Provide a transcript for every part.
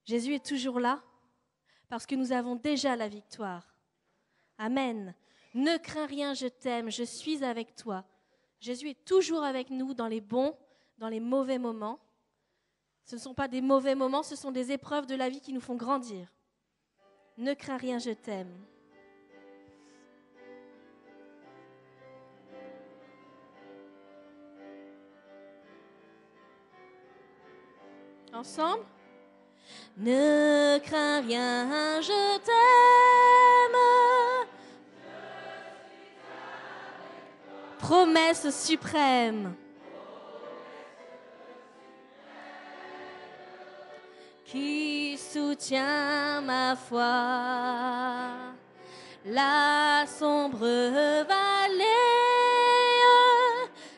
Jésus est toujours là parce que nous avons déjà la victoire. Amen. Ne crains rien, je t'aime, je suis avec toi. Jésus est toujours avec nous dans les bons, dans les mauvais moments. Ce ne sont pas des mauvais moments, ce sont des épreuves de la vie qui nous font grandir. Ne crains rien, je t'aime. Ensemble? Ne crains rien, je t'aime. Promesse suprême. Qui soutient ma foi. La sombre vallée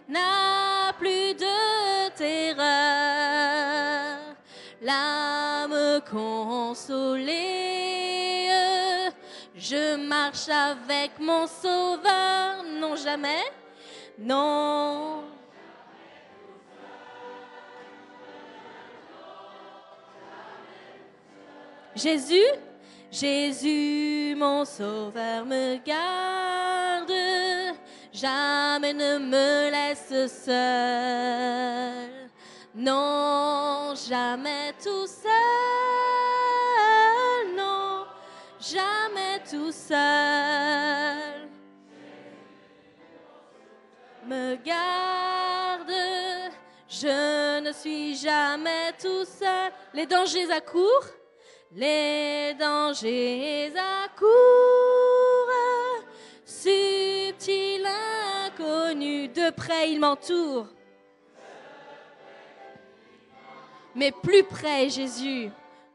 n'a plus de terreur. L'âme consolée, je marche avec mon Sauveur. Non, jamais, non. Jésus, Jésus, mon Sauveur me garde, jamais ne me laisse seul. Non, jamais tout seul, non, jamais tout seul. Me garde, je ne suis jamais tout seul. Les dangers accourent, les dangers accourent, subtil inconnu, de près il m'entoure. Mais plus près est Jésus,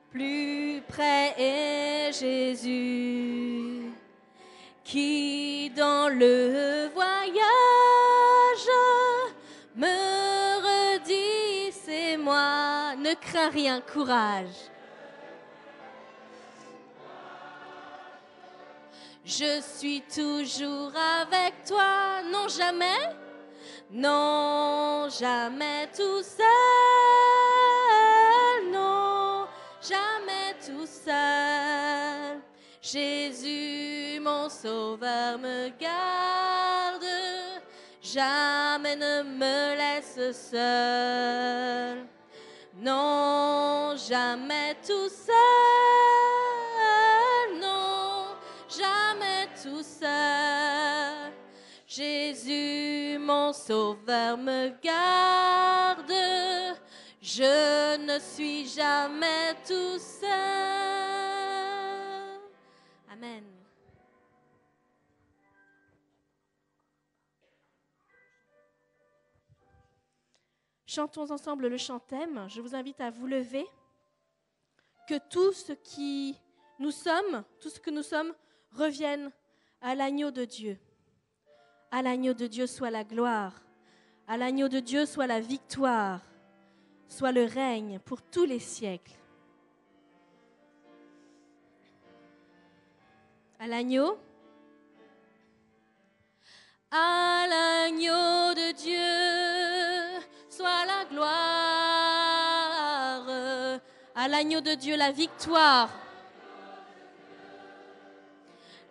plus près est Jésus, qui dans le voyage me redit c'est moi. Ne crains rien, courage. Je suis toujours avec toi, non jamais, non jamais tout seul, non jamais tout seul. Jésus, mon Sauveur, me garde, jamais ne me laisse seul, non jamais tout seul, non jamais tout seul. Jésus, mon Sauveur, me garde, je ne suis jamais tout seul. Amen. Chantons ensemble le chant thème. Je vous invite à vous lever. Que tout ce que nous sommes, revienne à l'agneau de Dieu. À l'agneau de Dieu soit la gloire. À l'agneau de Dieu soit la victoire. Soit le règne pour tous les siècles. À l'agneau. À l'agneau de Dieu soit la gloire. À l'agneau de Dieu la victoire.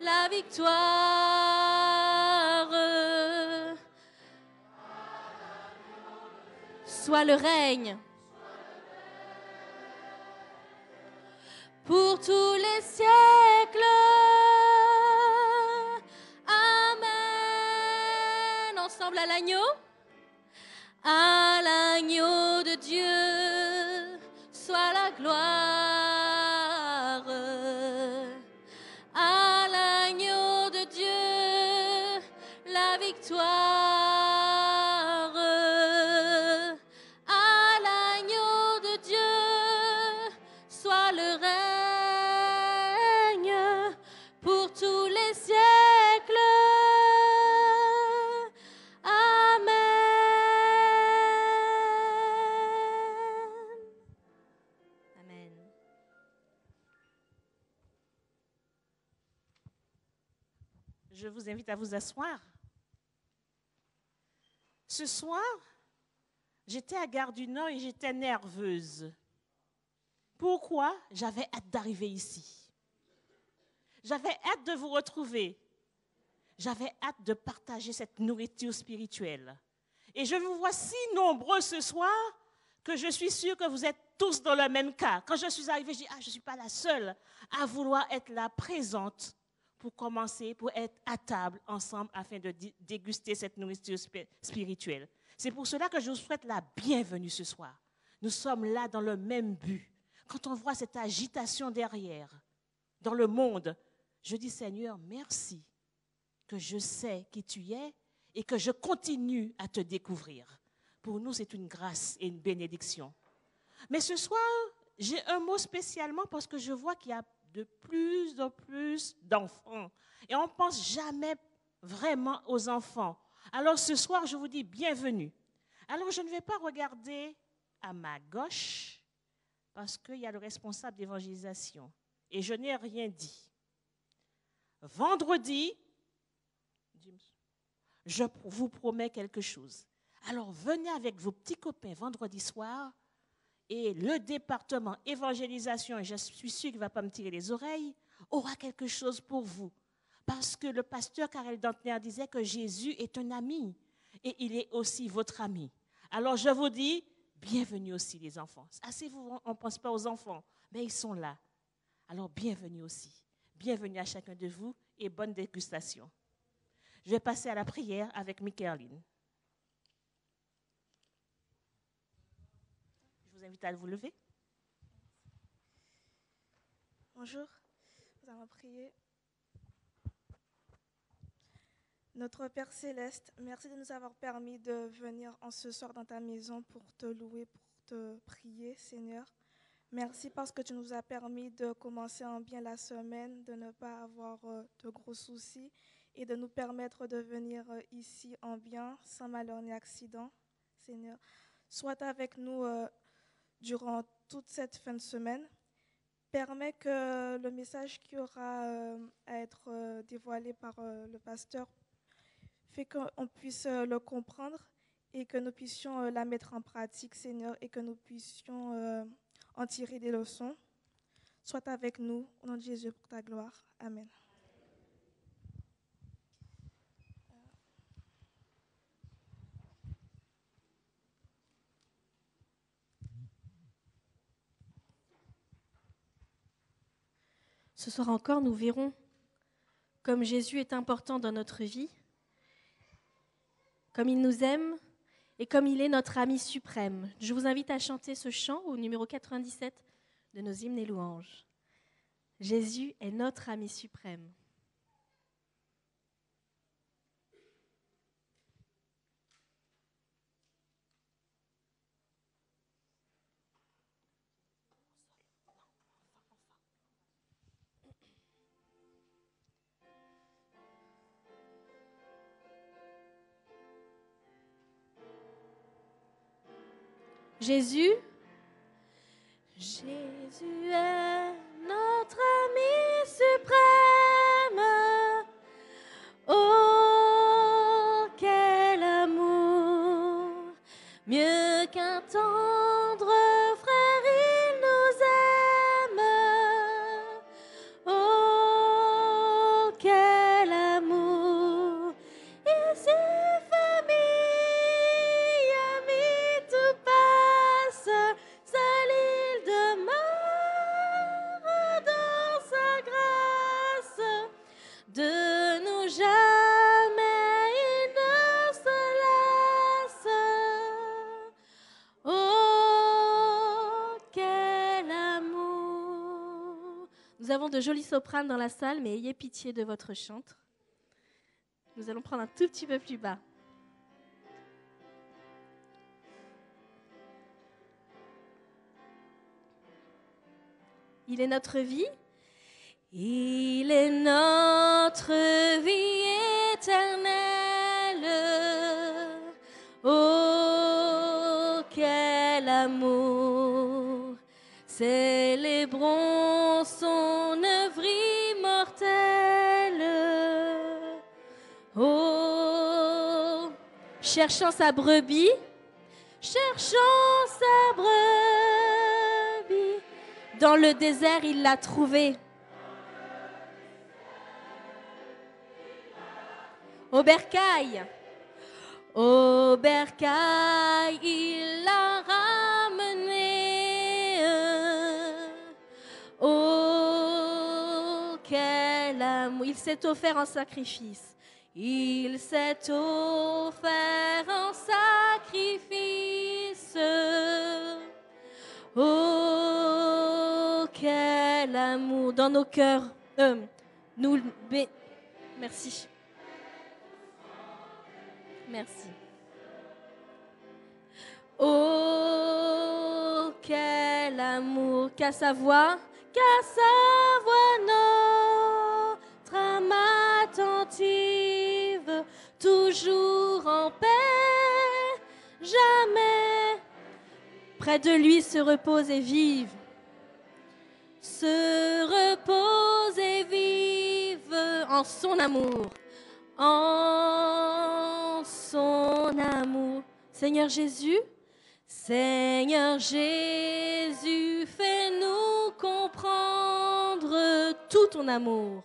La victoire. Soit le règne. Pour tous les siècles. Amen. Ensemble à l'agneau. À l'agneau de Dieu soit la gloire. À l'agneau de Dieu la victoire. À l'agneau de Dieu soit le règne pour tous les siècles. Amen. Amen. Je vous invite à vous asseoir. Ce soir, j'étais à Gare du Nord et j'étais nerveuse. pourquoi j'avais hâte d'arriver ici. J'avais hâte de vous retrouver. J'avais hâte de partager cette nourriture spirituelle. Et je vous vois si nombreux ce soir que je suis sûre que vous êtes tous dans le même cas. Quand je suis arrivée, je dis, je ne suis pas la seule à vouloir être là, présente, pour commencer, pour être à table ensemble afin de déguster cette nourriture spirituelle. C'est pour cela que je vous souhaite la bienvenue ce soir. Nous sommes là dans le même but. Quand on voit cette agitation derrière, dans le monde, je dis, Seigneur, merci que je sais qui tu es et que je continue à te découvrir. Pour nous, c'est une grâce et une bénédiction. Mais ce soir, j'ai un mot spécialement parce que je vois qu'il y a de plus en plus d'enfants. Et on ne pense jamais vraiment aux enfants. Alors ce soir, je vous dis bienvenue. Alors je ne vais pas regarder à ma gauche parce qu'il y a le responsable d'évangélisation. Et je n'ai rien dit. Vendredi, je vous promets quelque chose. Alors venez avec vos petits copains vendredi soir et le département évangélisation, et je suis sûre qu'il ne va pas me tirer les oreilles, aura quelque chose pour vous. Parce que le pasteur Karel Dantner disait que Jésus est un ami et il est aussi votre ami. Alors je vous dis, bienvenue aussi les enfants. Assez souvent, on ne pense pas aux enfants, mais ils sont là. Alors bienvenue aussi. Bienvenue à chacun de vous et bonne dégustation. Je vais passer à la prière avec Michaeline. Je vous invite à vous lever. Bonjour, nous allons prier. Notre Père Céleste, merci de nous avoir permis de venir en ce soir dans ta maison pour te louer, pour te prier, Seigneur. Merci parce que tu nous as permis de commencer en bien la semaine, de ne pas avoir de gros soucis et de nous permettre de venir ici en bien, sans malheur ni accident, Seigneur. Sois avec nous durant toute cette fin de semaine. Permets que le message qui aura à être dévoilé par le pasteur fait qu'on puisse le comprendre et que nous puissions la mettre en pratique, Seigneur, et que nous puissions en tirer des leçons. Sois avec nous, au nom de Jésus, pour ta gloire. Amen. Ce soir encore, nous verrons comme Jésus est important dans notre vie, comme il nous aime et comme il est notre ami suprême. Je vous invite à chanter ce chant au numéro 97 de nos hymnes et louanges. Jésus est notre ami suprême. Jésus, Jésus est notre ami suprême. Oh, quel amour! Mieux qu'un tendre frère, il nous aime. Oh, quel amour! Ici, famille, amis, tout passe. Seul il demeure dans sa grâce. De nous jamais il ne se lasse. Oh, quel amour! Nous avons de jolies sopranes dans la salle, mais ayez pitié de votre chantre. Nous allons prendre un tout petit peu plus bas. Il est notre vie. Il est notre vie éternelle. Oh, quel amour! Célébrons son œuvre immortelle. Oh, cherchant sa brebis, cherchant sa brebis, Dans le désert, il l'a trouvé. Au bercail. Au bercail, il l'a ramené. Oh, quel amour. Il s'est offert en sacrifice. Il s'est offert en sacrifice. Oh, quel amour. Dans nos cœurs, merci. Merci. Oh, quel amour, qu'à sa voix, notre âme attentive, toujours en paix, jamais. Près de lui se repose et vive. Se repose et vive en son amour. En son amour. Seigneur Jésus, Seigneur Jésus, fais-nous comprendre tout ton amour.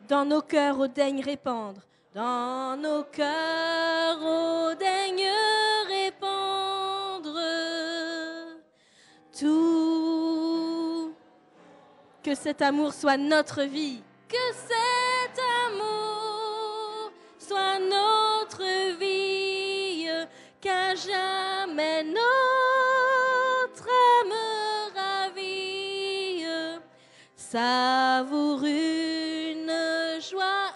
Dans nos cœurs, ô daigne répandre. Dans nos cœurs, ô daigne répandre tout. Que cet amour soit notre vie. Que cet amour soit notre vie. Qu'à jamais notre âme ravie savoure une joie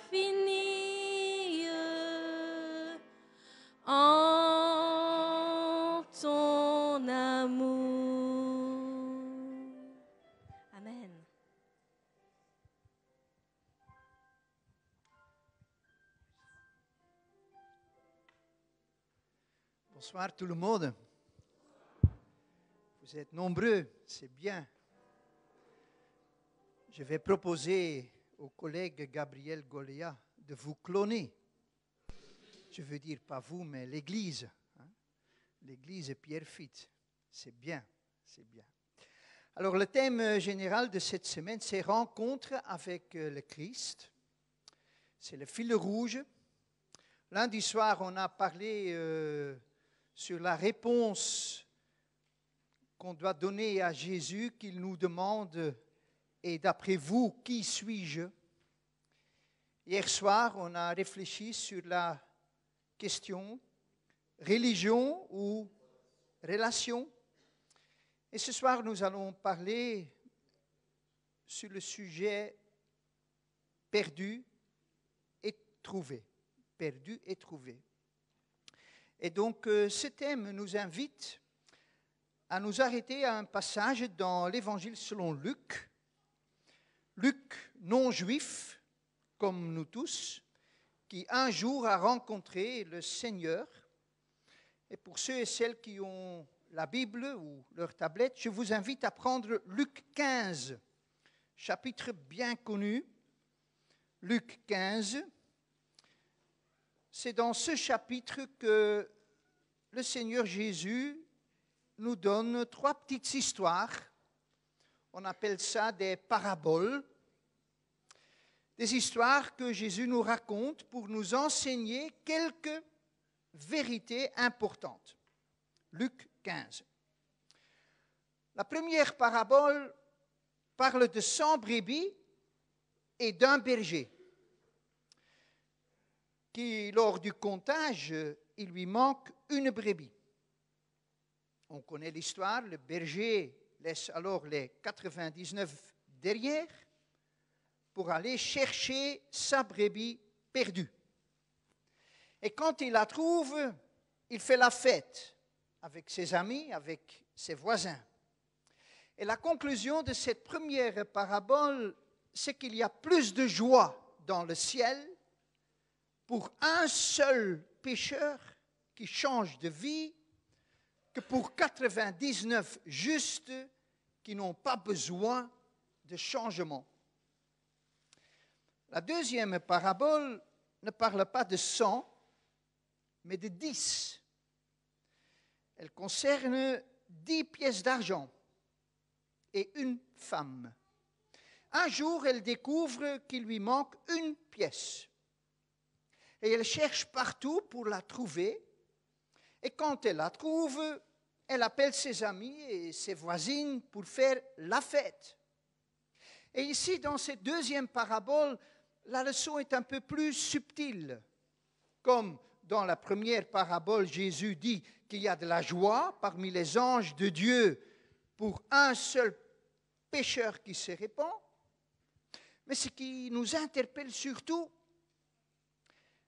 infinie en ton amour. Amen. Bonsoir tout le monde. Vous êtes nombreux, c'est bien. Je vais proposer au collègue Gabriel Golia de vous cloner. Je veux dire pas vous, mais l'Église. L'Église Pierrefitte. C'est bien, c'est bien. Alors le thème général de cette semaine, c'est rencontre avec le Christ. C'est le fil rouge. Lundi soir, on a parlé sur la réponse qu'on doit donner à Jésus, qu'il nous demande, et d'après vous, qui suis-je? Hier soir, on a réfléchi sur la question religion ou relation. Et ce soir, nous allons parler sur le sujet perdu et trouvé. Perdu et trouvé. Et donc, ce thème nous invite à nous arrêter à un passage dans l'Évangile selon Luc. Luc, non-juif, comme nous tous, qui un jour a rencontré le Seigneur. Et pour ceux et celles qui ont la Bible ou leur tablette, je vous invite à prendre Luc 15, chapitre bien connu. Luc 15. C'est dans ce chapitre que le Seigneur Jésus nous donne 3 petites histoires. On appelle ça des paraboles. Des histoires que Jésus nous raconte pour nous enseigner quelques vérités importantes. Luc 15. La première parabole parle de 100 brebis et d'un berger qui, lors du comptage, il lui manque une brebis. On connaît l'histoire, le berger laisse alors les 99 derrière pour aller chercher sa brebis perdue. Et quand il la trouve, il fait la fête avec ses amis, avec ses voisins. Et la conclusion de cette première parabole, c'est qu'il y a plus de joie dans le ciel pour un seul pécheur qui change de vie que pour 99 justes qui n'ont pas besoin de changement. La deuxième parabole ne parle pas de 100, mais de 10. Elle concerne 10 pièces d'argent et une femme. Un jour, elle découvre qu'il lui manque une pièce. Et elle cherche partout pour la trouver. Et quand elle la trouve, elle appelle ses amis et ses voisines pour faire la fête. Et ici, dans cette deuxième parabole, la leçon est un peu plus subtile. Comme dans la première parabole, Jésus dit qu'il y a de la joie parmi les anges de Dieu pour un seul pécheur qui se répand. Mais ce qui nous interpelle surtout,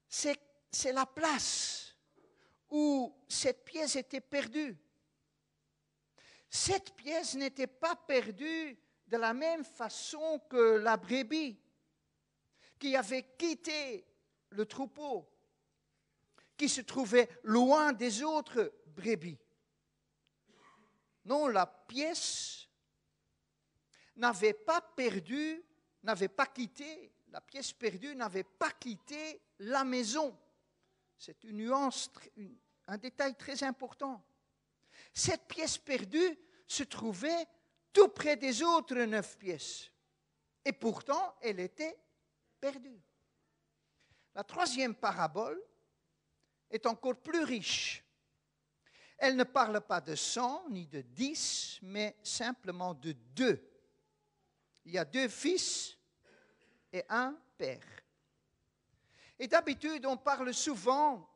c'est la place où cette pièce était perdue. Cette pièce n'était pas perdue de la même façon que la brebis qui avait quitté le troupeau, qui se trouvait loin des autres brebis. Non, la pièce n'avait pas quitté la maison. C'est une nuance, un détail très important. Cette pièce perdue se trouvait tout près des autres 9 pièces. Et pourtant, elle était perdue. La troisième parabole est encore plus riche. Elle ne parle pas de 100 ni de 10, mais simplement de 2. Il y a 2 fils et un père. Et d'habitude, on parle souvent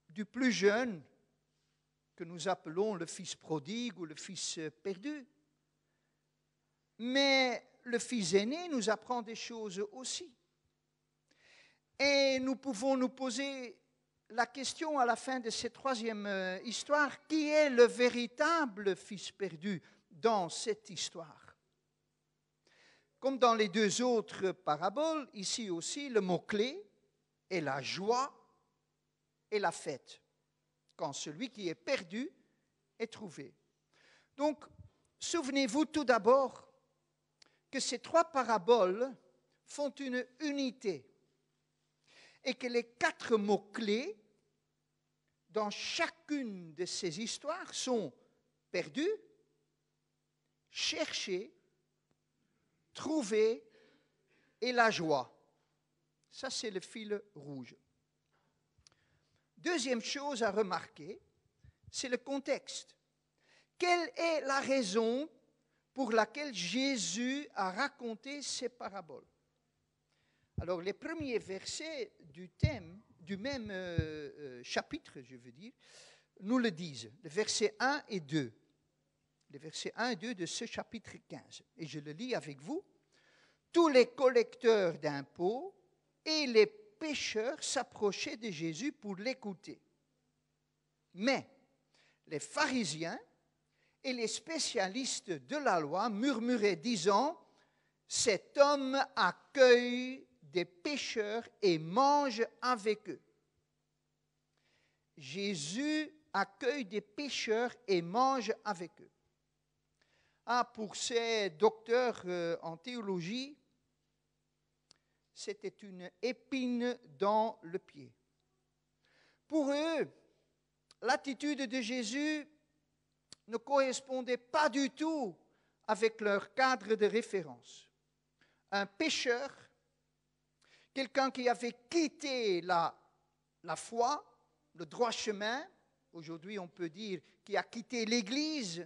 du plus jeune, que nous appelons le fils prodigue ou le fils perdu. Mais le fils aîné nous apprend des choses aussi. Et nous pouvons nous poser la question à la fin de cette troisième histoire, qui est le véritable fils perdu dans cette histoire? Comme dans les 2 autres paraboles, ici aussi, le mot-clé est la joie et la fête, quand celui qui est perdu est trouvé. Donc, souvenez-vous tout d'abord que ces 3 paraboles font une unité et que les 4 mots-clés dans chacune de ces histoires sont perdu, chercher, trouver et la joie. Ça, c'est le fil rouge. Deuxième chose à remarquer, c'est le contexte. Quelle est la raison pour laquelle Jésus a raconté ces paraboles? Alors, les premiers versets du même chapitre, je veux dire, nous le disent, les versets 1 et 2. Les versets 1 et 2 de ce chapitre 15. Et je le lis avec vous. Tous les collecteurs d'impôts et les pécheurs s'approchaient de Jésus pour l'écouter. Mais les pharisiens et les spécialistes de la loi murmuraient, disant, « Cet homme accueille des pécheurs et mange avec eux. » Jésus accueille des pécheurs et mange avec eux. Pour ces docteurs en théologie, c'était une épine dans le pied. Pour eux, l'attitude de Jésus ne correspondait pas du tout avec leur cadre de référence. Un pécheur, quelqu'un qui avait quitté la foi, le droit chemin, aujourd'hui on peut dire qui a quitté l'Église,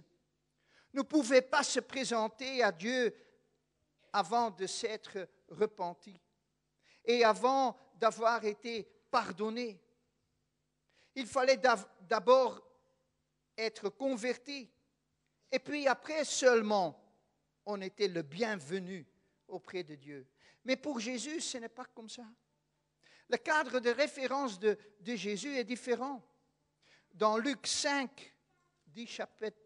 ne pouvait pas se présenter à Dieu avant de s'être repenti et avant d'avoir été pardonné. Il fallait d'abord être converti et puis après seulement on était le bienvenu auprès de Dieu. Mais pour Jésus, ce n'est pas comme ça. Le cadre de référence de Jésus est différent. Dans Luc 5, 10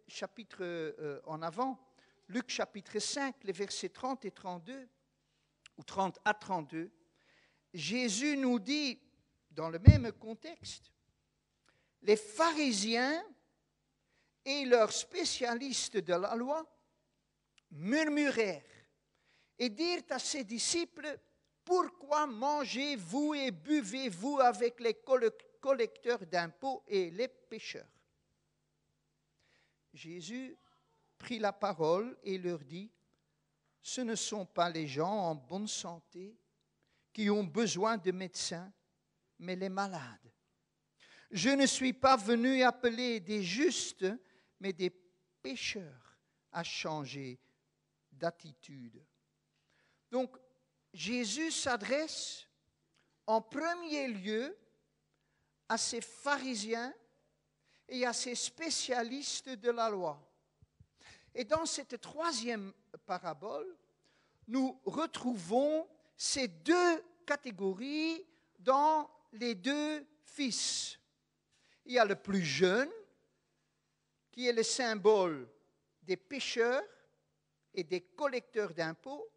chapitres en avant, Luc chapitre 5, les versets 30 et 32, ou 30 à 32, Jésus nous dit, dans le même contexte, les pharisiens et leurs spécialistes de la loi murmurèrent et dirent à ses disciples, « Pourquoi mangez-vous et buvez-vous avec les collecteurs d'impôts et les pécheurs ?» Jésus prit la parole et leur dit, « Ce ne sont pas les gens en bonne santé qui ont besoin de médecins, mais les malades. Je ne suis pas venu appeler des justes, mais des pécheurs à changer d'attitude. » Donc, Jésus s'adresse en premier lieu à ces pharisiens et à ces spécialistes de la loi. Et dans cette troisième parabole, nous retrouvons ces deux catégories dans les deux fils. Il y a le plus jeune, qui est le symbole des pécheurs et des collecteurs d'impôts.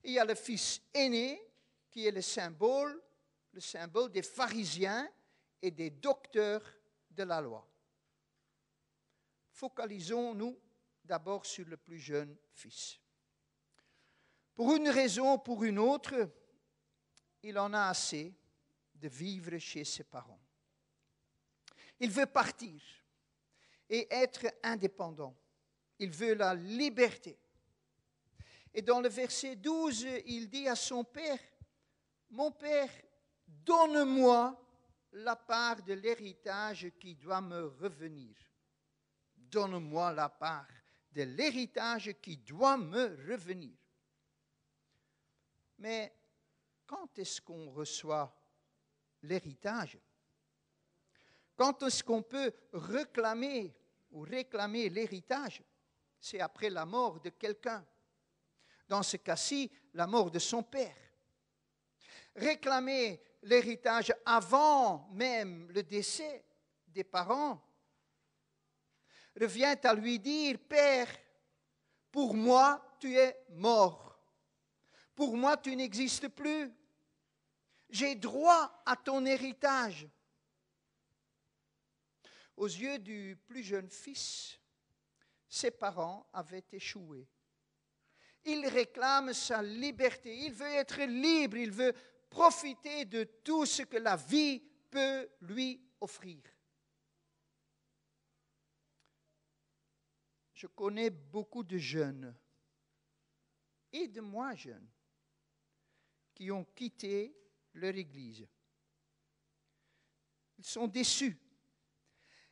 Il y a le fils aîné, qui est le symbole des pharisiens et des docteurs de la loi. Focalisons-nous d'abord sur le plus jeune fils. Pour une raison ou pour une autre, il en a assez de vivre chez ses parents. Il veut partir et être indépendant. Il veut la liberté. Et dans le verset 12, il dit à son père, « Mon père, donne-moi la part de l'héritage qui doit me revenir. Donne-moi la part de l'héritage qui doit me revenir. » Mais quand est-ce qu'on reçoit l'héritage? Quand est-ce qu'on peut réclamer l'héritage? C'est après la mort de quelqu'un. Dans ce cas-ci, la mort de son père. Réclamer l'héritage avant même le décès des parents revient à lui dire, « Père, pour moi, tu es mort. Pour moi, tu n'existes plus. J'ai droit à ton héritage. » Aux yeux du plus jeune fils, ses parents avaient échoué. Il réclame sa liberté, il veut être libre, il veut profiter de tout ce que la vie peut lui offrir. Je connais beaucoup de jeunes, et de moins jeunes, qui ont quitté leur église. Ils sont déçus.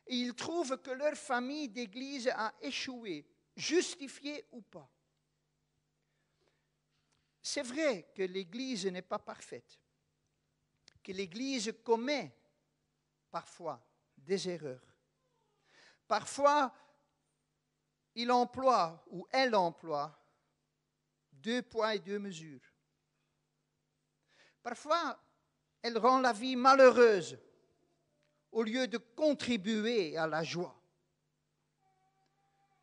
Et ils trouvent que leur famille d'église a échoué, justifiée ou pas. C'est vrai que l'Église n'est pas parfaite, que l'Église commet parfois des erreurs. Parfois, il emploie ou elle emploie 2 poids et 2 mesures. Parfois, elle rend la vie malheureuse au lieu de contribuer à la joie.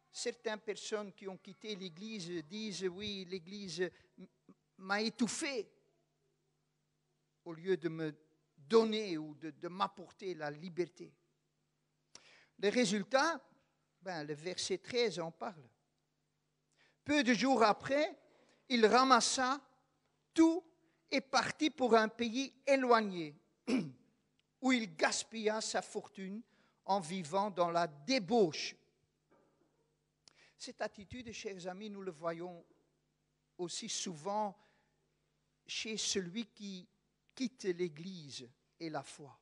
Certaines personnes qui ont quitté l'Église disent, oui, l'Église m'a étouffé au lieu de me donner ou de m'apporter la liberté. Le résultat, le verset 13 en parle. Peu de jours après, il ramassa tout et partit pour un pays éloigné, où il gaspilla sa fortune en vivant dans la débauche. Cette attitude, chers amis, nous le voyons aussi souvent chez celui qui quitte l'Église et la foi.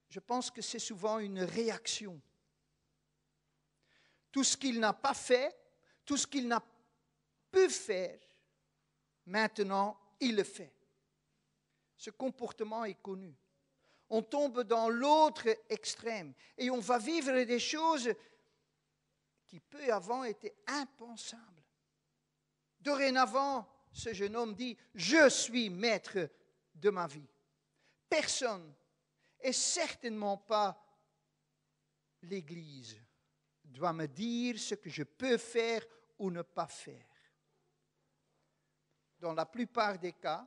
Je pense que c'est souvent une réaction. Tout ce qu'il n'a pas fait, tout ce qu'il n'a pu faire, maintenant, il le fait. Ce comportement est connu. On tombe dans l'autre extrême et on va vivre des choses qui peu avant étaient impensables. Dorénavant, ce jeune homme dit, « Je suis maître de ma vie. » Personne, et certainement pas l'Église, doit me dire ce que je peux faire ou ne pas faire. Dans la plupart des cas,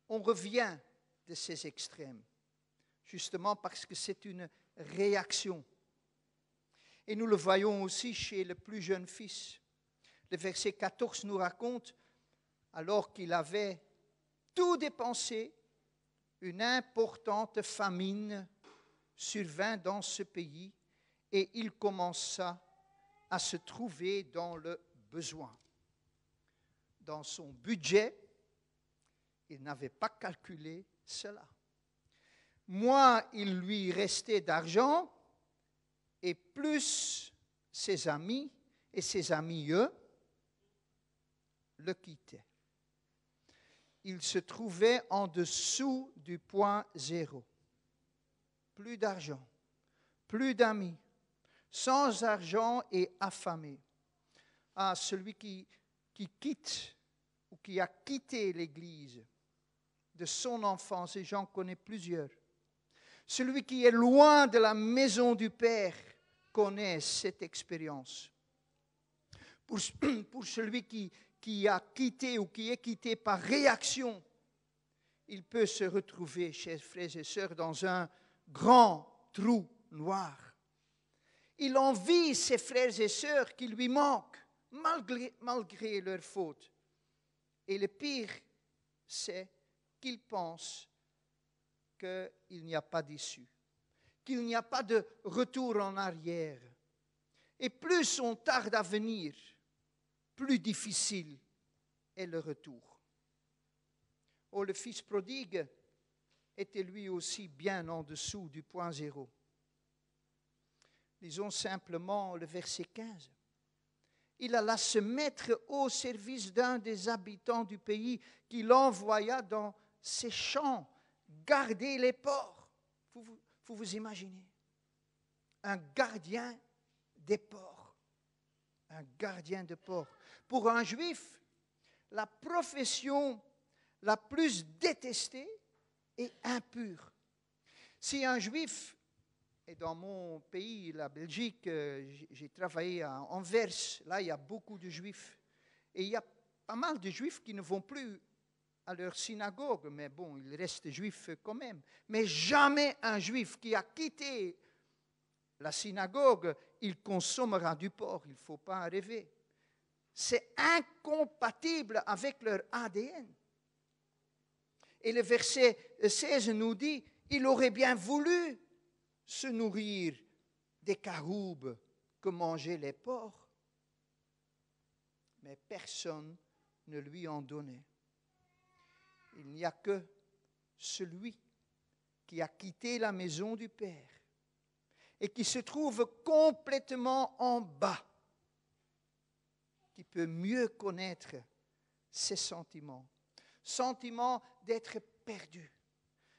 on revient de ces extrêmes, justement parce que c'est une réaction. Et nous le voyons aussi chez le plus jeune fils. Le verset 14 nous raconte, alors qu'il avait tout dépensé, une importante famine survint dans ce pays et il commença à se trouver dans le besoin. Dans son budget, il n'avait pas calculé cela. Moins il lui restait d'argent, et plus ses amis et ses amis, eux, le quittaient. Il se trouvait en dessous du point zéro. Plus d'argent, plus d'amis, sans argent et affamé. Ah, celui qui quitte ou qui a quitté l'Église de son enfance, et j'en connais plusieurs. Celui qui est loin de la maison du Père connaît cette expérience. Pour celui qui a quitté ou qui est quitté par réaction, il peut se retrouver, chers frères et sœurs, dans un grand trou noir. Il envie ses frères et sœurs qui lui manquent, malgré leurs fautes. Et le pire, c'est qu'il pense qu'il n'y a pas d'issue, qu'il n'y a pas de retour en arrière. Et plus on tarde à venir, plus difficile est le retour. Oh, le fils prodigue était lui aussi bien en dessous du point zéro. Lisons simplement le verset 15. Il alla se mettre au service d'un des habitants du pays qui l'envoya dans ses champs garder les porcs. Vous imaginez? Un gardien des porcs. Un gardien de porcs. Pour un juif, la profession la plus détestée et impure. Si un juif, et dans mon pays, la Belgique, j'ai travaillé à Anvers, là il y a beaucoup de juifs. Et il y a pas mal de juifs qui ne vont plus à leur synagogue, mais bon, ils restent juifs quand même. Mais jamais un juif qui a quitté la synagogue, il consommera du porc, il ne faut pas en rêver. C'est incompatible avec leur ADN. Et le verset 16 nous dit, il aurait bien voulu se nourrir des caroubes que mangeaient les porcs, mais personne ne lui en donnait. Il n'y a que celui qui a quitté la maison du Père et qui se trouve complètement en bas, qui peut mieux connaître ses sentiments. Sentiment d'être perdu,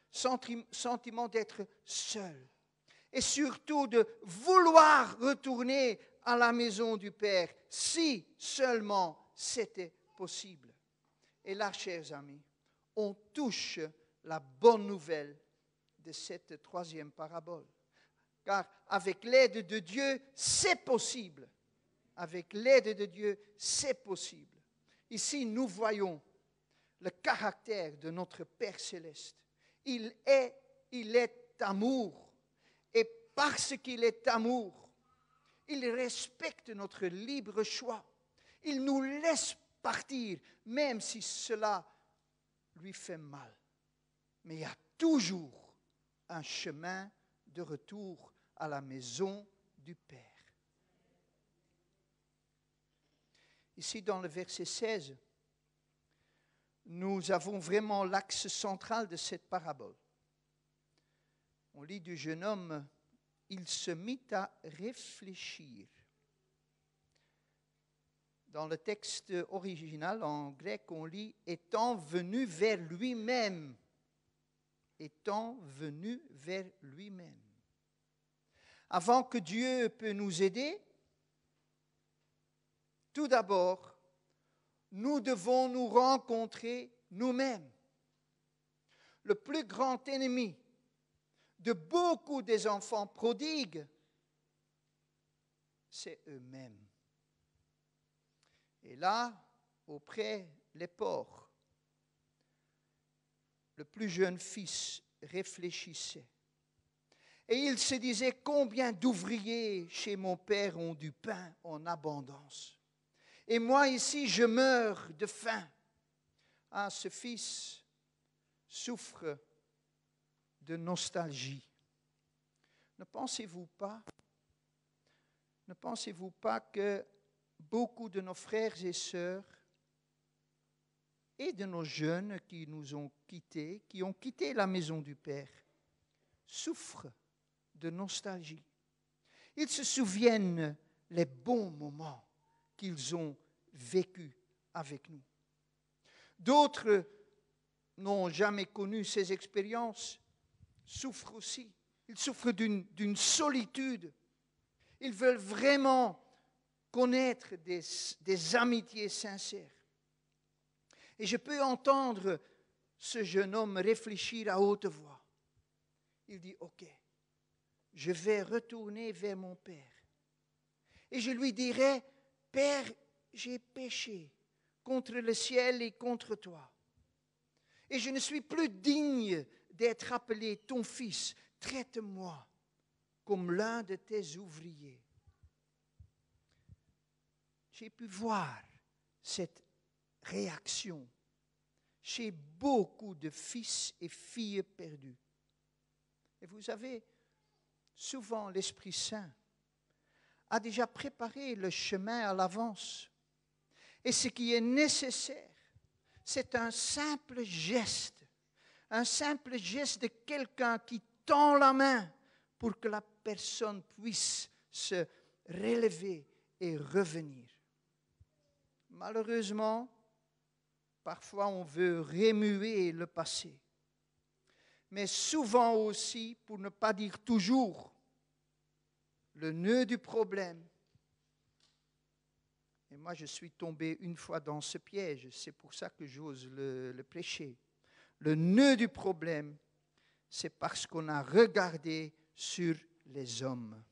sentiment d'être seul, et surtout de vouloir retourner à la maison du Père, si seulement c'était possible. Et là, chers amis, on touche la bonne nouvelle de cette troisième parabole. Car avec l'aide de Dieu, c'est possible. Avec l'aide de Dieu, c'est possible. Ici, nous voyons le caractère de notre Père céleste. Il est amour. Et parce qu'il est amour, il respecte notre libre choix. Il nous laisse partir, même si cela lui fait mal. Mais il y a toujours un chemin de retour à la maison du Père. Ici, dans le verset 16, nous avons vraiment l'axe central de cette parabole. On lit du jeune homme, il se mit à réfléchir. Dans le texte original, en grec, on lit « étant venu vers lui-même ». Étant venu vers lui-même. Avant que Dieu puisse nous aider, tout d'abord, nous devons nous rencontrer nous-mêmes. Le plus grand ennemi de beaucoup des enfants prodigues, c'est eux-mêmes. Et là, auprès des porcs, le plus jeune fils réfléchissait. Et il se disait, combien d'ouvriers chez mon père ont du pain en abondance. Et moi ici, je meurs de faim. Ah, ce fils souffre de nostalgie. Ne pensez-vous pas Ne pensez-vous pas que beaucoup de nos frères et sœurs et de nos jeunes qui nous ont quittés, qui ont quitté la maison du Père, souffrent de nostalgie? Ils se souviennent les bons moments qu'ils ont vécus avec nous. D'autres n'ont jamais connu ces expériences, souffrent aussi. Ils souffrent d'une solitude. Ils veulent vraiment connaître des amitiés sincères. Et je peux entendre ce jeune homme réfléchir à haute voix. Il dit, OK, je vais retourner vers mon Père. Et je lui dirai, Père, j'ai péché contre le ciel et contre toi. Et je ne suis plus digne d'être appelé ton fils. Traite-moi comme l'un de tes ouvriers. J'ai pu voir cette réaction chez beaucoup de fils et filles perdus. Et vous savez, souvent l'Esprit Saint a déjà préparé le chemin à l'avance. Et ce qui est nécessaire, c'est un simple geste de quelqu'un qui tend la main pour que la personne puisse se relever et revenir. Malheureusement, parfois on veut remuer le passé, mais souvent aussi, pour ne pas dire toujours, le nœud du problème. Et moi, je suis tombé une fois dans ce piège, c'est pour ça que j'ose le prêcher. Le nœud du problème, c'est parce qu'on a regardé sur les hommes.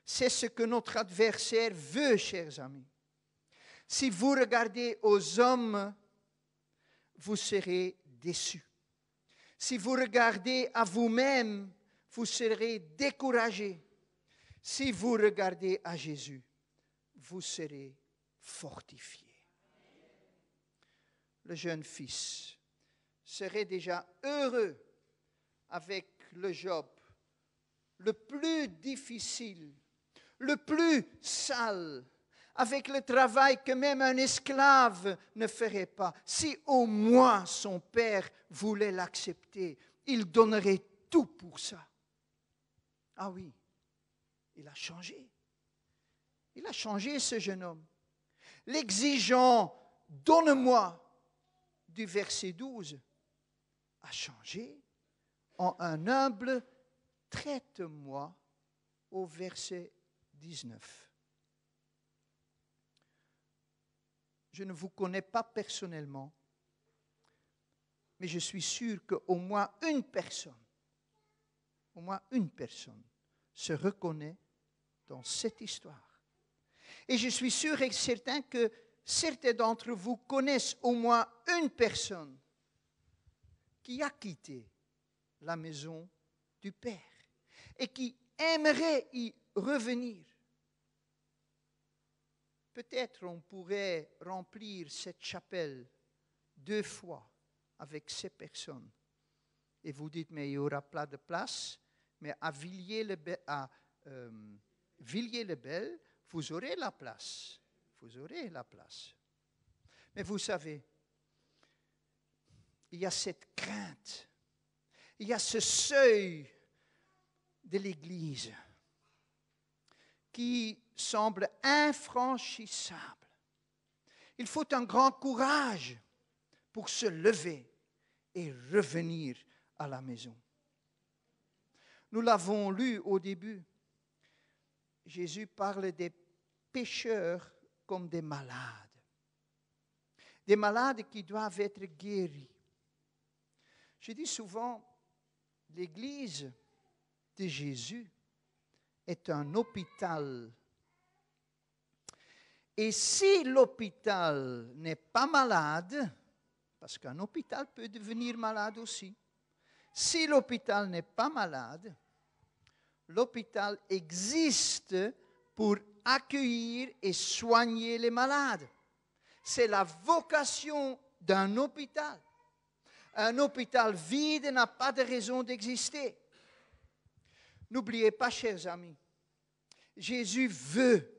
C'est ce que notre adversaire veut, chers amis. Si vous regardez aux hommes, vous serez déçus. Si vous regardez à vous-même, vous serez découragés. Si vous regardez à Jésus, vous serez fortifiés. Le jeune fils serait déjà heureux avec le job le plus difficile, le plus sale, avec le travail que même un esclave ne ferait pas. Si au moins son père voulait l'accepter, il donnerait tout pour ça. Ah oui, il a changé. Il a changé, ce jeune homme. L'exigeant « donne-moi » du verset 12 a changé en un humble « traite-moi » au verset 19. Je ne vous connais pas personnellement, mais je suis sûr qu'au moins une personne se reconnaît dans cette histoire. Et je suis sûr et certain que certains d'entre vous connaissent au moins une personne qui a quitté la maison du Père et qui aimerait y revenir. Peut-être on pourrait remplir cette chapelle 2 fois avec ces personnes. Et vous dites, mais il y aura pas de place. Mais à Villiers-le-Bel, vous aurez la place. Vous aurez la place. Mais vous savez, il y a cette crainte. Il y a ce seuil de l'Église qui semble infranchissable. Il faut un grand courage pour se lever et revenir à la maison. Nous l'avons lu au début. Jésus parle des pécheurs comme des malades. Des malades qui doivent être guéris. Je dis souvent, l'Église de Jésus est un hôpital. Et si l'hôpital n'est pas malade, parce qu'un hôpital peut devenir malade aussi, si l'hôpital n'est pas malade, l'hôpital existe pour accueillir et soigner les malades. C'est la vocation d'un hôpital. Un hôpital vide n'a pas de raison d'exister. N'oubliez pas, chers amis, Jésus veut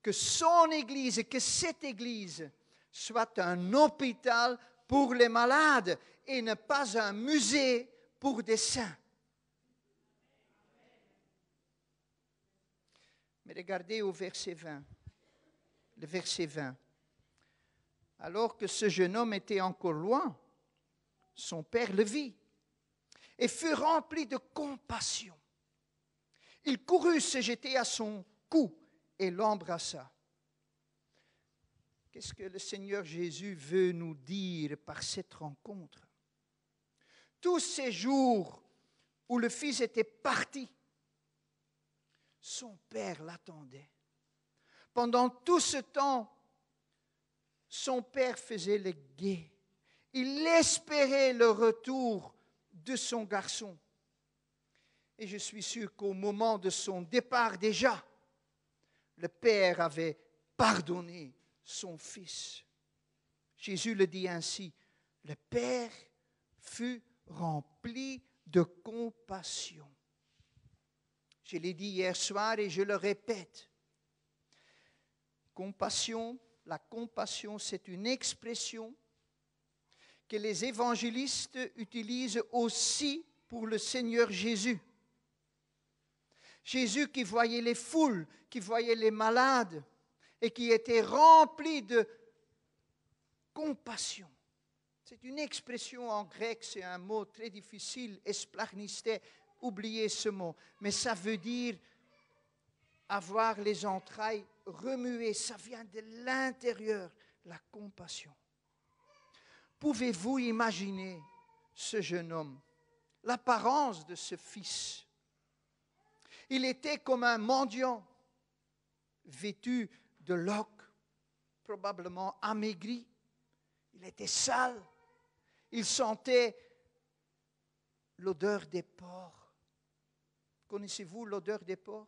que son Église, que cette Église soit un hôpital pour les malades et ne pas un musée pour des saints. Mais regardez au verset 20, le verset 20. Alors que ce jeune homme était encore loin, son père le vit et fut rempli de compassion. Il courut se jeter à son cou et l'embrassa. Qu'est-ce que le Seigneur Jésus veut nous dire par cette rencontre? Tous ces jours où le fils était parti, son père l'attendait. Pendant tout ce temps, son père faisait le guet. Il espérait le retour de son garçon. Et je suis sûr qu'au moment de son départ déjà, le père avait pardonné son fils. Jésus le dit ainsi, le père fut rempli de compassion. Je l'ai dit hier soir et je le répète. Compassion, la compassion, c'est une expression que les évangélistes utilisent aussi pour le Seigneur Jésus. Jésus qui voyait les foules, qui voyait les malades et qui était rempli de compassion. C'est une expression en grec, c'est un mot très difficile, esplaniste, oubliez ce mot. Mais ça veut dire avoir les entrailles remuées, ça vient de l'intérieur, la compassion. Pouvez-vous imaginer ce jeune homme, l'apparence de ce fils? Il était comme un mendiant, vêtu de loques, probablement amaigri. Il était sale. Il sentait l'odeur des porcs. Connaissez-vous l'odeur des porcs?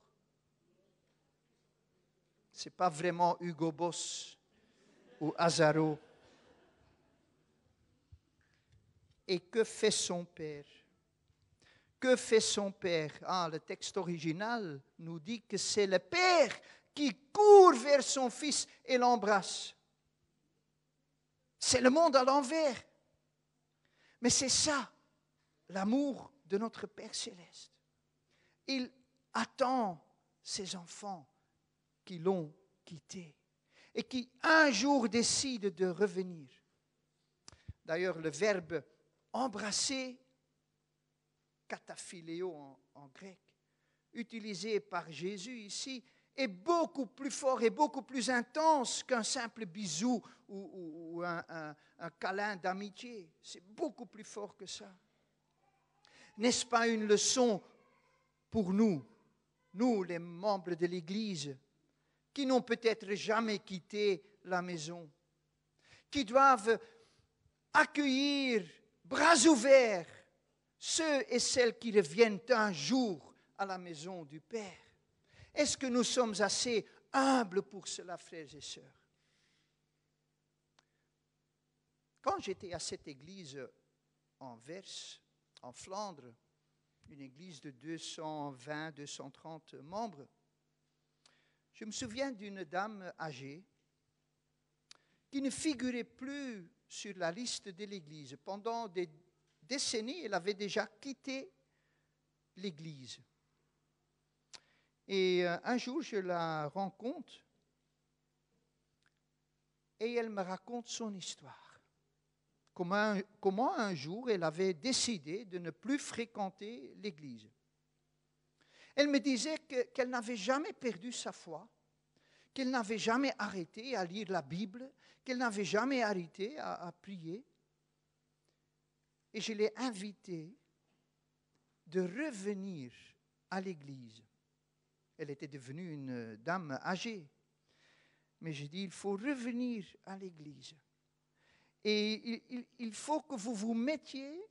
Ce n'est pas vraiment Hugo Boss ou Azaro. Et que fait son père? Que fait son père? Le texte original nous dit que c'est le père qui court vers son fils et l'embrasse. C'est le monde à l'envers. Mais c'est ça, l'amour de notre Père céleste. Il attend ses enfants qui l'ont quitté et qui un jour décident de revenir. D'ailleurs, le verbe embrasser, kataphiléo en grec, utilisé par Jésus ici, est beaucoup plus fort et beaucoup plus intense qu'un simple bisou ou un câlin d'amitié. C'est beaucoup plus fort que ça. N'est-ce pas une leçon pour nous, les membres de l'Église, qui n'ont peut-être jamais quitté la maison, qui doivent accueillir bras ouverts ceux et celles qui reviennent un jour à la maison du Père? Est-ce que nous sommes assez humbles pour cela, frères et sœurs? Quand j'étais à cette église en Verse, en Flandre, une église de 220, 230 membres, je me souviens d'une dame âgée qui ne figurait plus sur la liste de l'église. Pendant des décennies, elle avait déjà quitté l'église. Et un jour, je la rencontre et elle me raconte son histoire. Comment un jour, elle avait décidé de ne plus fréquenter l'église. Elle me disait qu'elle n'avait jamais perdu sa foi, qu'elle n'avait jamais arrêté à lire la Bible, qu'elle n'avait jamais arrêté à prier. Et je l'ai invitée de revenir à l'église. Elle était devenue une dame âgée. Mais j'ai dit, il faut revenir à l'église. Et il faut que vous vous mettiez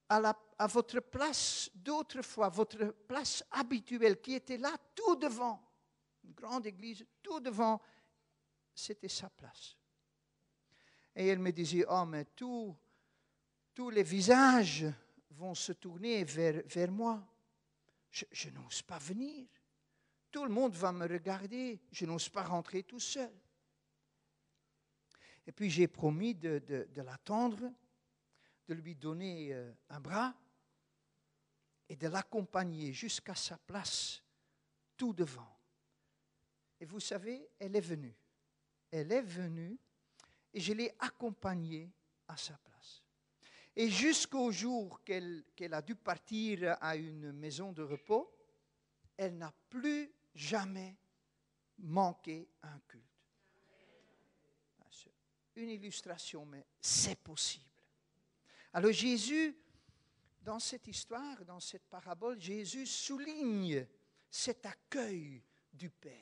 à votre place d'autrefois, votre place habituelle qui était là tout devant. Une grande église, tout devant, c'était sa place. Et elle me disait, mais tous les visages vont se tourner vers moi. Je n'ose pas venir. Tout le monde va me regarder. Je n'ose pas rentrer tout seul. Et puis j'ai promis de l'attendre, de lui donner un bras et de l'accompagner jusqu'à sa place, tout devant. Et vous savez, elle est venue. Elle est venue et je l'ai accompagnée à sa place. Et jusqu'au jour qu'elle a dû partir à une maison de repos, elle n'a plus jamais manqué un culte. Une illustration, mais c'est possible. Alors Jésus, dans cette histoire, dans cette parabole, Jésus souligne cet accueil du Père.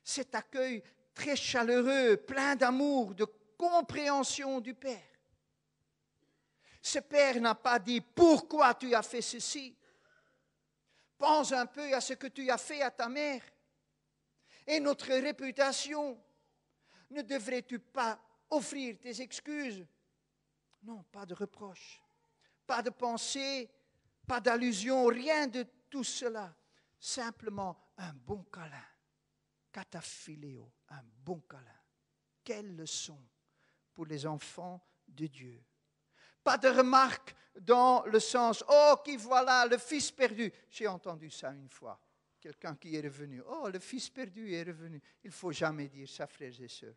Cet accueil très chaleureux, plein d'amour, de compréhension du Père. Ce Père n'a pas dit « Pourquoi tu as fait ceci ?» Pense un peu à ce que tu as fait à ta mère. Et notre réputation, ne devrais-tu pas offrir tes excuses? Non, pas de reproche, pas de pensée, pas d'allusion, rien de tout cela. Simplement un bon câlin. Kataphiléo, un bon câlin. Quelle leçon pour les enfants de Dieu. Pas de remarque dans le sens « Oh, qui voilà, le fils perdu ». J'ai entendu ça une fois. Quelqu'un qui est revenu. « Oh, le fils perdu est revenu ». Il ne faut jamais dire ça, frères et sœurs.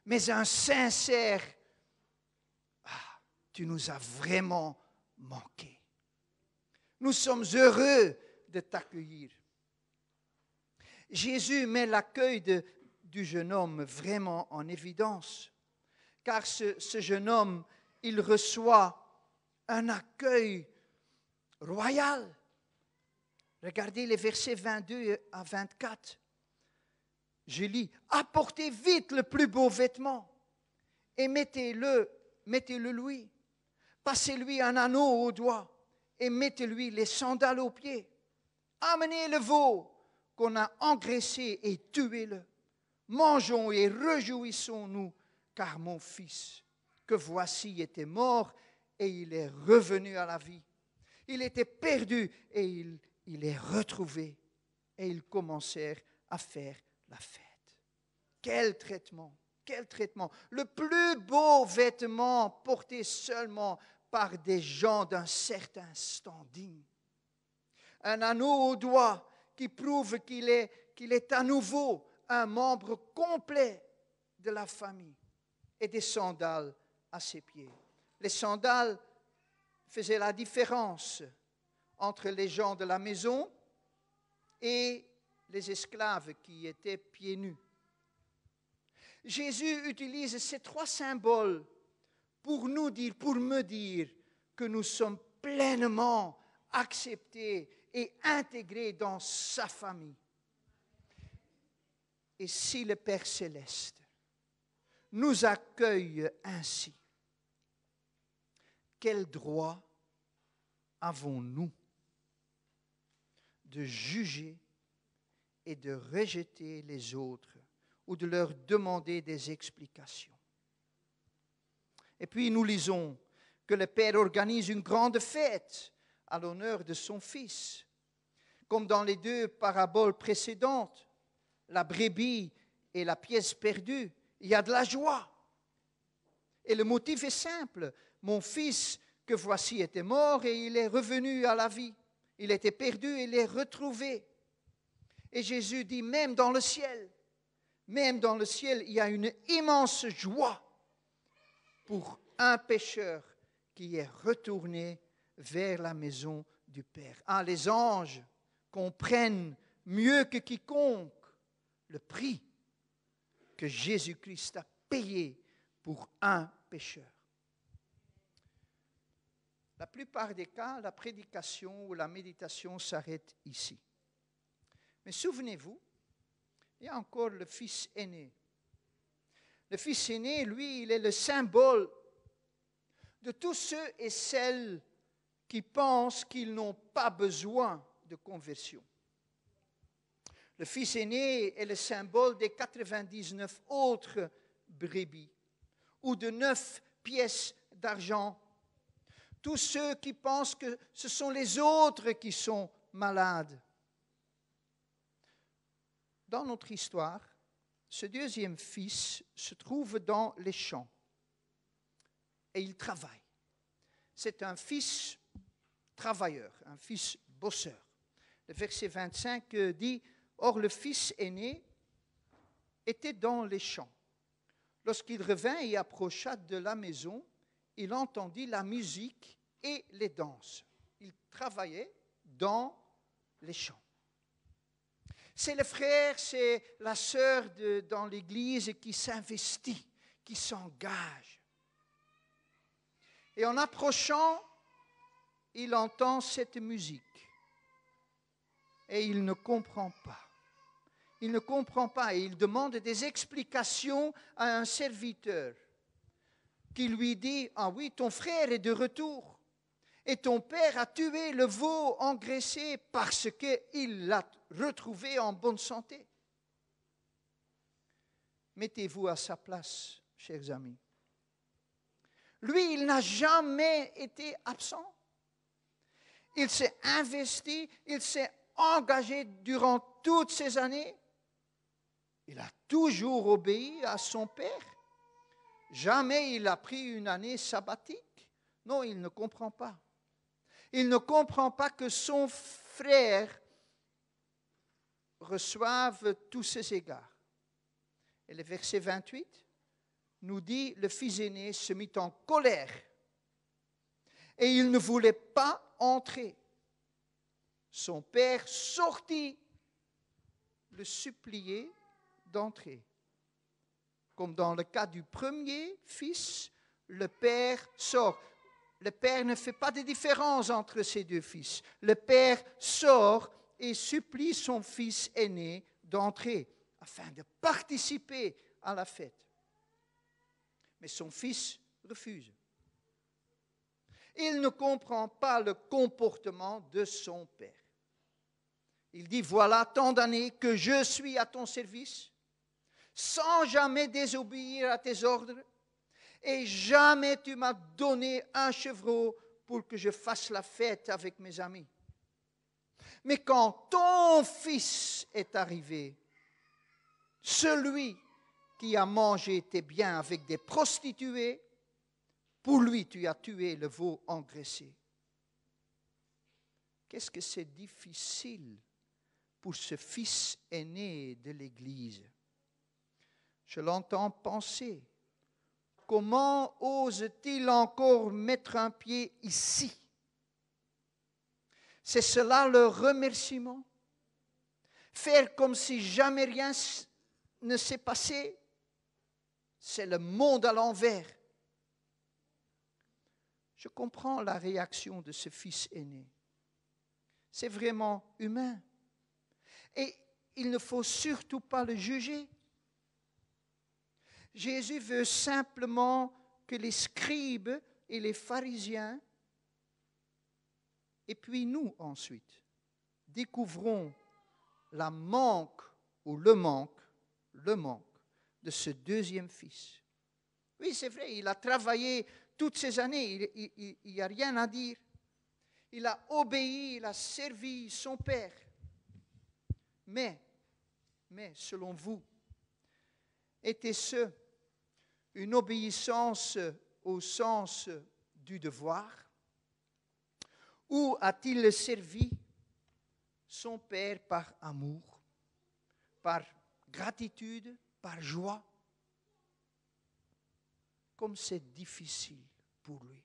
Mais un sincère « Ah, tu nous as vraiment manqué. Nous sommes heureux de t'accueillir ». Jésus met l'accueil du jeune homme vraiment en évidence. Car ce jeune homme, il reçoit un accueil royal. Regardez les versets 22 à 24. Je lis, « Apportez vite le plus beau vêtement et mettez-le lui. Passez-lui un anneau au doigt et mettez-lui les sandales aux pieds. Amenez le veau qu'on a engraissé et tuez-le. Mangeons et réjouissons-nous, car mon fils, que voici, était mort et il est revenu à la vie. Il était perdu et il est retrouvé. » Et ils commencèrent à faire la fête. Quel traitement, quel traitement. Le plus beau vêtement porté seulement par des gens d'un certain standing. Un anneau au doigt qui prouve qu'il est à nouveau un membre complet de la famille. Et des sandales à ses pieds. Les sandales faisaient la différence entre les gens de la maison et les esclaves qui étaient pieds nus. Jésus utilise ces trois symboles pour nous dire, pour me dire que nous sommes pleinement acceptés et intégrés dans sa famille. Et si le Père Céleste nous accueille ainsi, quel droit avons-nous de juger et de rejeter les autres ou de leur demander des explications? Et puis nous lisons que le Père organise une grande fête à l'honneur de son Fils. Comme dans les deux paraboles précédentes, la brebis et la pièce perdue, il y a de la joie. Et le motif est simple. Mon fils, que voici, était mort et il est revenu à la vie. Il était perdu et il est retrouvé. Et Jésus dit, même dans le ciel, il y a une immense joie pour un pécheur qui est retourné vers la maison du Père. Ah, les anges comprennent mieux que quiconque le prix que Jésus-Christ a payé pour un pécheur. La plupart des cas, la prédication ou la méditation s'arrête ici. Mais souvenez-vous, il y a encore le fils aîné. Le fils aîné, lui, il est le symbole de tous ceux et celles qui pensent qu'ils n'ont pas besoin de conversion. Le fils aîné est le symbole des 99 autres brebis ou de 9 pièces d'argent. Tous ceux qui pensent que ce sont les autres qui sont malades. dans notre histoire, ce deuxième fils se trouve dans les champs et il travaille. C'est un fils travailleur, un fils bosseur. Le verset 25 dit « Or le fils aîné était dans les champs. Lorsqu'il revint et approcha de la maison, il entendit la musique et les danses. » Il travaillait dans les champs. C'est le frère, c'est la sœur dans l'église qui s'investit, qui s'engage. Et en approchant, il entend cette musique. Et il ne comprend pas. Il ne comprend pas et il demande des explications à un serviteur qui lui dit « Ah oui, ton frère est de retour et ton père a tué le veau engraissé parce qu'il l'a retrouvé en bonne santé. » Mettez-vous à sa place, chers amis. Lui, il n'a jamais été absent. Il s'est investi, il s'est engagé durant toutes ces années. Il a toujours obéi à son père. Jamais il a pris une année sabbatique. Non, il ne comprend pas. Il ne comprend pas que son frère reçoive tous ses égards. Et le verset 28 nous dit, le fils aîné se mit en colère et il ne voulait pas entrer. Son père sortit le supplier d'entrer. Comme dans le cas du premier fils, le père sort. Le père ne fait pas de différence entre ces deux fils. Le père sort et supplie son fils aîné d'entrer afin de participer à la fête. Mais son fils refuse. Il ne comprend pas le comportement de son père. Il dit, voilà tant d'années que je suis à ton service, sans jamais désobéir à tes ordres, et jamais tu m'as donné un chevreau pour que je fasse la fête avec mes amis. Mais quand ton fils est arrivé, celui qui a mangé tes biens avec des prostituées, pour lui tu as tué le veau engraissé. Qu'est-ce que c'est difficile pour ce fils aîné de l'Église. Je l'entends penser. Comment ose-t-il encore mettre un pied ici? C'est cela le remerciement? Faire comme si jamais rien ne s'est passé? C'est le monde à l'envers. Je comprends la réaction de ce fils aîné. C'est vraiment humain. Et il ne faut surtout pas le juger. Jésus veut simplement que les scribes et les pharisiens, et puis nous ensuite, découvrons la manque ou le manque de ce deuxième fils. Oui, c'est vrai, il a travaillé toutes ces années, il n'y a rien à dire. Il a obéi, il a servi son père. Mais selon vous, était-ce une obéissance au sens du devoir? Ou a-t-il servi son père par amour, par gratitude, par joie? Comme c'est difficile pour lui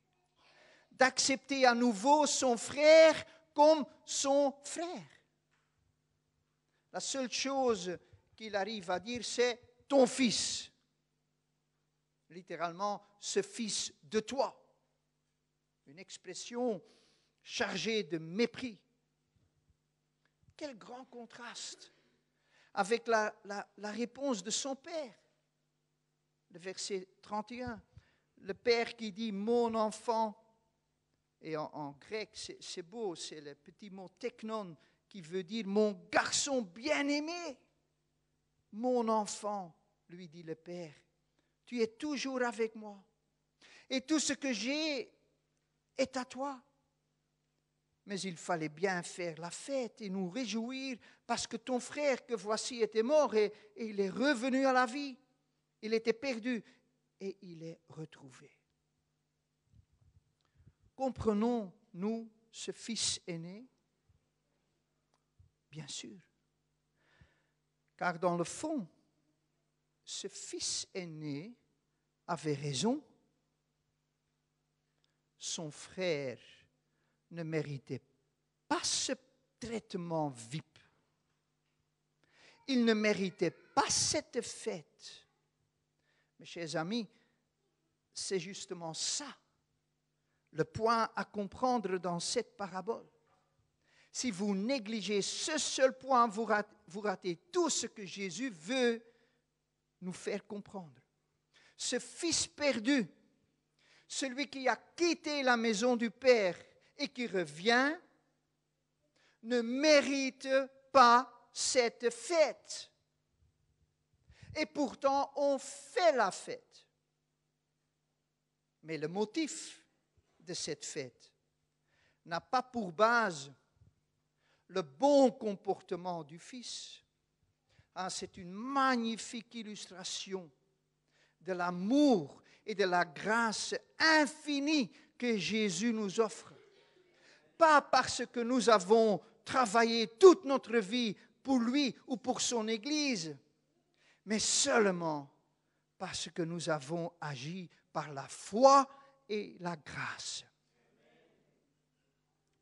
d'accepter à nouveau son frère comme son frère. La seule chose qu'il arrive à dire, c'est « ton fils ». Littéralement, ce fils de toi. Une expression chargée de mépris. Quel grand contraste avec la réponse de son père. Le verset 31, le père qui dit « mon enfant », et en grec c'est beau, c'est le petit mot « teknon » qui veut dire « mon garçon bien-aimé ». Mon enfant, lui dit le père, tu es toujours avec moi et tout ce que j'ai est à toi. mais il fallait bien faire la fête et nous réjouir parce que ton frère que voici était mort et il est revenu à la vie. Il était perdu et il est retrouvé. Comprenons-nous ce fils aîné? Bien sûr. Car dans le fond, ce fils aîné avait raison. Son frère ne méritait pas ce traitement VIP. Il ne méritait pas cette fête. Mes chers amis, c'est justement ça, le point à comprendre dans cette parabole. Si vous négligez ce seul point, vous ratez tout ce que Jésus veut nous faire comprendre. Ce fils perdu, celui qui a quitté la maison du Père et qui revient, ne mérite pas cette fête. Et pourtant, on fait la fête. Mais le motif de cette fête n'a pas pour base le bon comportement du Fils. C'est une magnifique illustration de l'amour et de la grâce infinie que Jésus nous offre. Pas parce que nous avons travaillé toute notre vie pour lui ou pour son Église, mais seulement parce que nous avons agi par la foi et la grâce.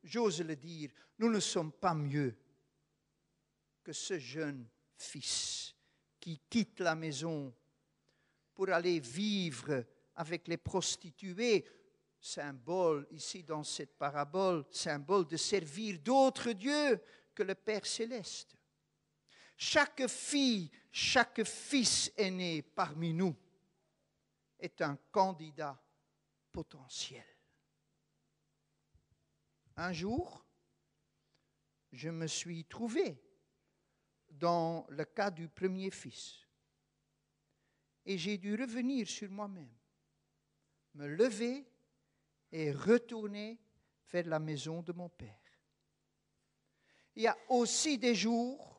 J'ose le dire, nous ne sommes pas mieux que ce jeune fils qui quitte la maison pour aller vivre avec les prostituées, symbole ici dans cette parabole, symbole de servir d'autres dieux que le Père céleste. Chaque fille, chaque fils aîné parmi nous est un candidat potentiel. Un jour, je me suis trouvé dans le cas du premier fils. Et j'ai dû revenir sur moi-même, me lever et retourner vers la maison de mon Père. Il y a aussi des jours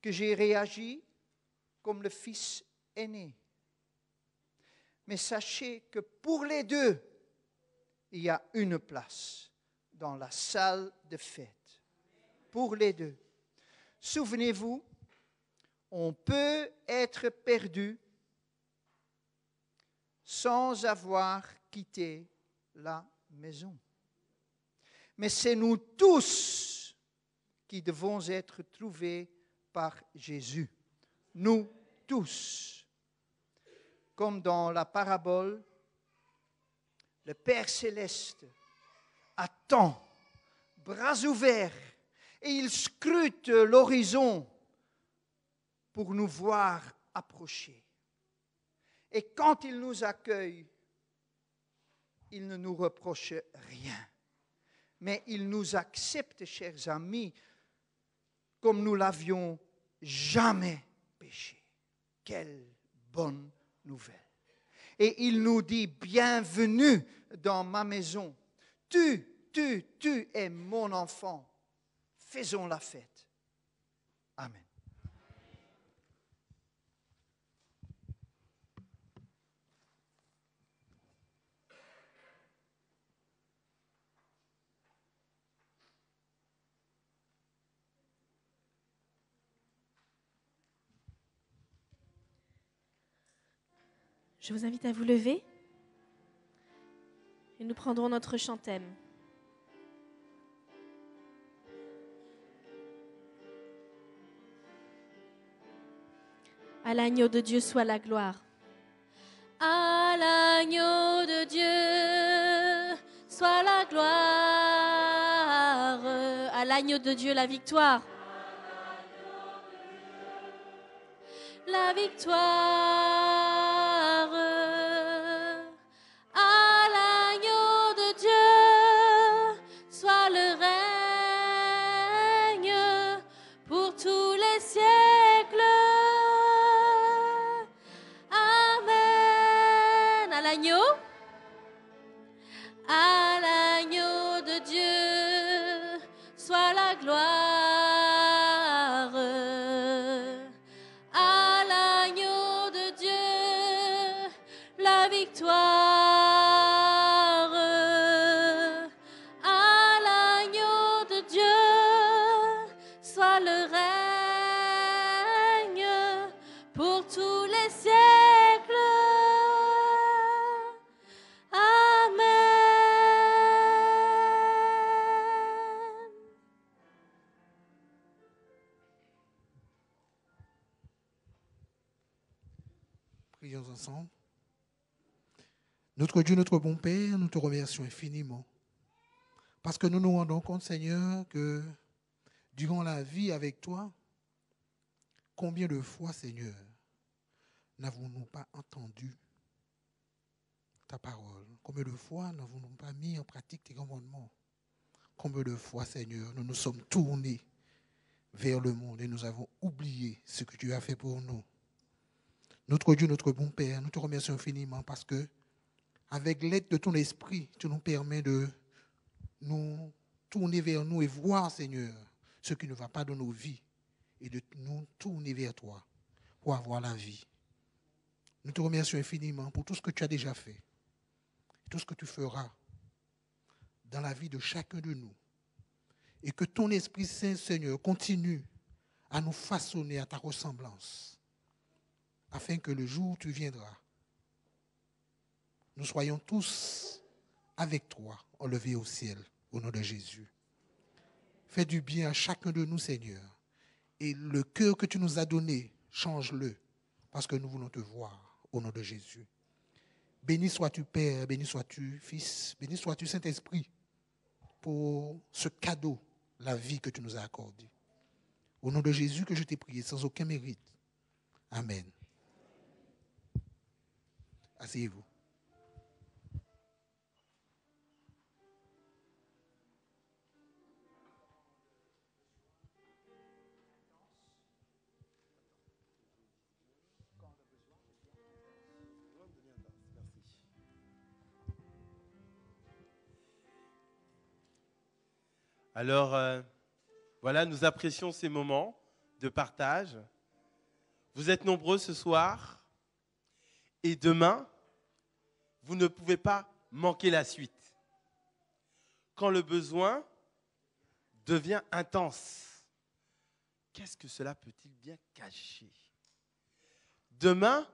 que j'ai réagi comme le fils aîné. Mais sachez que pour les deux, il y a une place dans la salle de fête. Pour les deux. Souvenez-vous, on peut être perdu sans avoir quitté la maison. Mais c'est nous tous qui devons être trouvés par Jésus. Nous tous. Comme dans la parabole, le Père céleste attend, bras ouverts, et il scrute l'horizon pour nous voir approcher. Et quand il nous accueille, il ne nous reproche rien. Mais il nous accepte, chers amis, comme nous l'avions jamais péché. Quelle bonne nouvelle. Et il nous dit, bienvenue dans ma maison. Tu es mon enfant. Faisons la fête. Amen. Je vous invite à vous lever et nous prendrons notre chantème. À l'agneau de Dieu soit la gloire. À l'agneau de Dieu soit la gloire. À l'agneau de Dieu la victoire. La victoire. À l'agneau de Dieu soit le règne pour tous les siècles. Amen. À l'agneau de Dieu Prions ensemble. Notre Dieu, notre bon Père, nous te remercions infiniment. Parce que nous nous rendons compte, Seigneur, que durant la vie avec toi, combien de fois, Seigneur, n'avons-nous pas entendu ta parole? Combien de fois n'avons-nous pas mis en pratique tes commandements? Combien de fois, Seigneur, nous nous sommes tournés vers le monde et nous avons oublié ce que tu as fait pour nous. Notre Dieu, notre bon Père, nous te remercions infiniment parce que, avec l'aide de ton esprit, tu nous permets de nous tourner vers nous et voir, Seigneur, ce qui ne va pas dans nos vies et de nous tourner vers toi pour avoir la vie. Nous te remercions infiniment pour tout ce que tu as déjà fait, tout ce que tu feras dans la vie de chacun de nous. Et que ton Esprit Saint, Seigneur, continue à nous façonner à ta ressemblance, afin que le jour où tu viendras, nous soyons tous avec toi, enlevés au ciel, au nom de Jésus. Fais du bien à chacun de nous, Seigneur. Et le cœur que tu nous as donné, change-le, parce que nous voulons te voir, au nom de Jésus. Béni sois-tu, Père, béni sois-tu, Fils, béni sois-tu, Saint-Esprit, pour ce cadeau, la vie que tu nous as accordée. Au nom de Jésus que je t'ai prié, sans aucun mérite. Amen. Asseyez-vous. Alors, voilà, nous apprécions ces moments de partage. Vous êtes nombreux ce soir et demain, vous ne pouvez pas manquer la suite. Quand le besoin devient intense, qu'est-ce que cela peut-il bien cacher? Demain,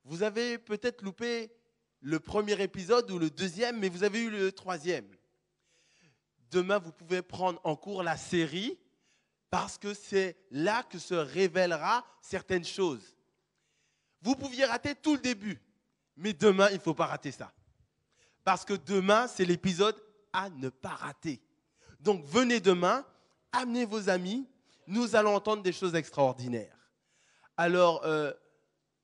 vous avez peut-être loupé le premier épisode ou le deuxième, mais vous avez eu le troisième. Demain, vous pouvez prendre en cours la série parce que c'est là que se révélera certaines choses. Vous pouviez rater tout le début, mais demain, il ne faut pas rater ça. Parce que demain, c'est l'épisode à ne pas rater. Donc, venez demain, amenez vos amis, nous allons entendre des choses extraordinaires. Alors,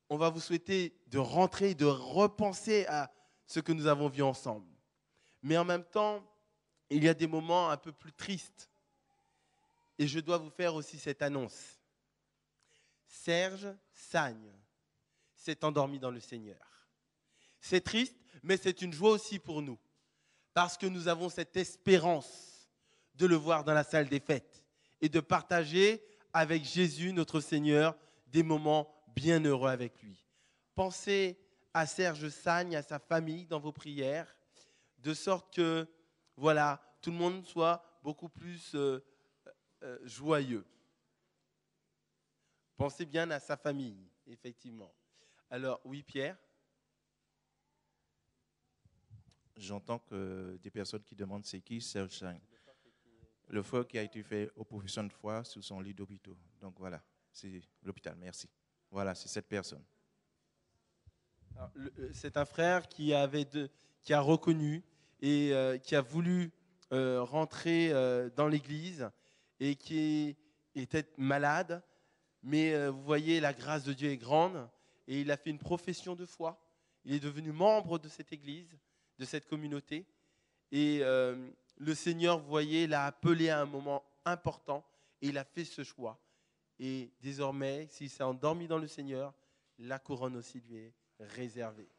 on va vous souhaiter de rentrer, de repenser à ce que nous avons vu ensemble. Mais en même temps, il y a des moments un peu plus tristes. Et je dois vous faire aussi cette annonce. Serge Sagne s'est endormi dans le Seigneur. C'est triste, mais c'est une joie aussi pour nous. Parce que nous avons cette espérance de le voir dans la salle des fêtes et de partager avec Jésus, notre Seigneur, des moments bien heureux avec lui. Pensez à Serge Sagne, à sa famille dans vos prières, de sorte que voilà, tout le monde soit beaucoup plus joyeux. Pensez bien à sa famille, effectivement. Alors, oui, Pierre? J'entends que des personnes qui demandent c'est qui Serge Sagne. Le frère qui a été fait opposition de foi sous son lit d'hôpital. Donc voilà, c'est l'hôpital, merci. Voilà, c'est cette personne. Alors, c'est un frère qui a reconnu et qui a voulu rentrer dans l'église et qui était malade. Mais vous voyez, la grâce de Dieu est grande et il a fait une profession de foi. Il est devenu membre de cette église, de cette communauté. Et le Seigneur, vous voyez, l'a appelé à un moment important et il a fait ce choix. Et désormais, s'il s'est endormi dans le Seigneur, la couronne aussi lui est réservée.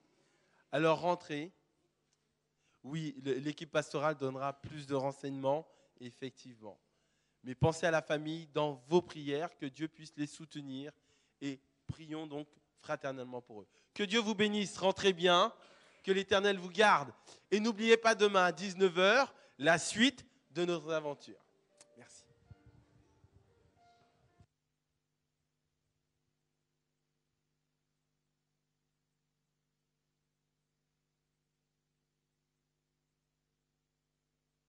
Alors rentrez. Oui, l'équipe pastorale donnera plus de renseignements, effectivement. Mais pensez à la famille dans vos prières, que Dieu puisse les soutenir et prions donc fraternellement pour eux. Que Dieu vous bénisse, rentrez bien, que l'Éternel vous garde. Et n'oubliez pas demain à 19h, la suite de notre aventure. Merci.